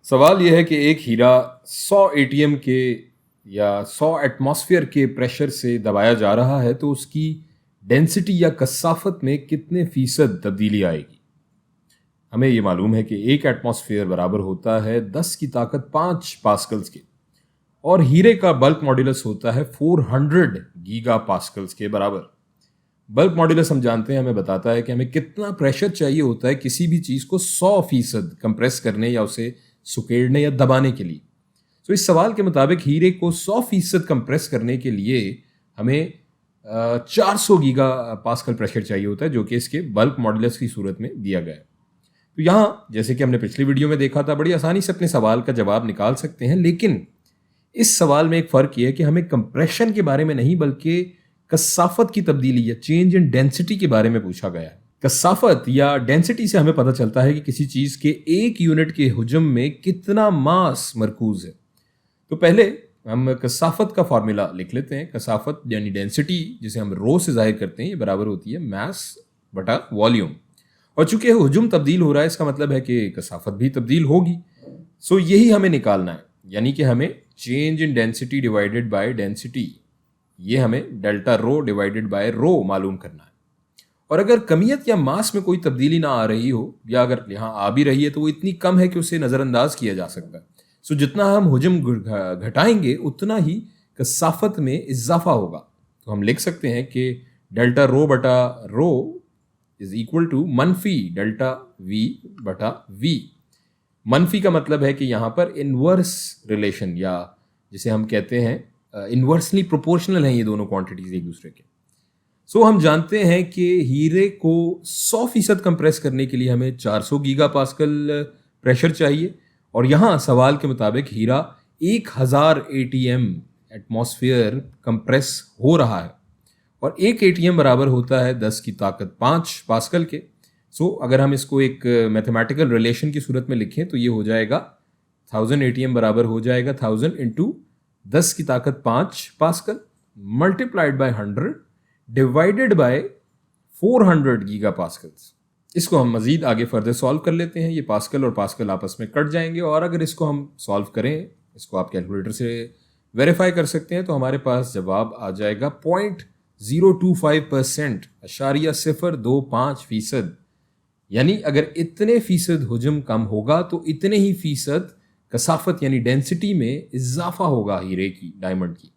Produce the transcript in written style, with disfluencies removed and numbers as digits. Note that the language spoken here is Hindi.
सवाल यह है कि एक हीरा 100 एटीएम के या 100 एटमॉस्फेयर के प्रेशर से दबाया जा रहा है तो उसकी डेंसिटी या कसाफत में कितने फीसद तब्दीली आएगी। हमें ये मालूम है कि एक एटमॉस्फेयर बराबर होता है 10 की ताकत 5 पास्कल्स के और हीरे का बल्क मॉड्यूलस होता है 400 गीगा पास्कल्स के बराबर। बल्क मॉड्यूलस हम जानते हैं, हमें बताता है कि हमें कितना प्रेशर चाहिए होता है किसी भी चीज़ को 100% कंप्रेस करने या उसे सुकेड़ने या दबाने के लिए। तो इस सवाल के मुताबिक हीरे को 100% कंप्रेस करने के लिए हमें 400 गीगा पास्कल प्रेशर चाहिए होता है, जो कि इसके बल्क मॉड्यूलस की सूरत में दिया गया है। तो यहाँ जैसे कि हमने पिछली वीडियो में देखा था, बड़ी आसानी से अपने सवाल का जवाब निकाल सकते हैं, लेकिन इस सवाल में एक फ़र्क यह है कि हमें कंप्रेशन के बारे में नहीं बल्कि कसाफत की तब्दीली या चेंज इन डेंसिटी के बारे में पूछा गया है। कसाफत या डेंसिटी से हमें पता चलता है कि किसी चीज़ के एक यूनिट के हुजम में कितना मास मरकूज है। तो पहले हम कसाफत का फार्मूला लिख लेते हैं। कसाफत यानी डेंसिटी, जिसे हम रो से जाहिर करते हैं, ये बराबर होती है मास बटा वॉल्यूम। और चूंकि हुजूम तब्दील हो रहा है, इसका मतलब है कि कसाफत भी तब्दील होगी। सो यही हमें निकालना है, यानी कि हमें change in density divided by density, ये हमें डेल्टा रो डिवाइडेड बाय रो मालूम करना है। और अगर कमियत या मास में कोई तब्दीली ना आ रही हो, या अगर यहाँ आ भी रही है तो वो इतनी कम है कि उसे नज़रअंदाज किया जा सकता है। सो जितना हम हुजम घटाएंगे उतना ही कसाफत में इजाफा होगा। तो हम लिख सकते हैं कि डेल्टा रो बटा रो इज इक्वल टू मनफी डेल्टा वी बटा वी। मनफी का मतलब है कि यहाँ पर इनवर्स रिलेशन, या जिसे हम कहते हैं इनवर्सली प्रोपोर्शनल हैं ये दोनों क्वांटिटीज एक दूसरे के। सो हम जानते हैं कि हीरे को 100% कंप्रेस करने के लिए हमें 400 गीगा पास्कल प्रेशर चाहिए, और यहाँ सवाल के मुताबिक हीरा 1000 एटीएम एटमॉस्फेयर कंप्रेस हो रहा है, और एक एटीएम बराबर होता है 10 की ताकत 5 पास्कल के। सो अगर हम इसको एक मैथमेटिकल रिलेशन की सूरत में लिखें तो ये हो जाएगा 1000 एटीएम बराबर हो जाएगा 1000 इंटू 10 की ताकत 5 pascal multiplied by 100 divided by 400 giga pascals. इसको हम मजीद आगे फर्दर सॉल्व कर लेते हैं। ये पास्कल और पास्कल आपस में कट जाएंगे, और अगर इसको हम सॉल्व करें, इसको आप कैलकुलेटर से वेरीफाई कर सकते हैं, तो हमारे पास जवाब आ जाएगा 0.025% अशारिया 0.025%। यानी अगर इतने फीसद हुजम कम होगा तो इतने ही फीसद कसाफत यानी डेंसिटी में इजाफा होगा हीरे की, डायमंड की।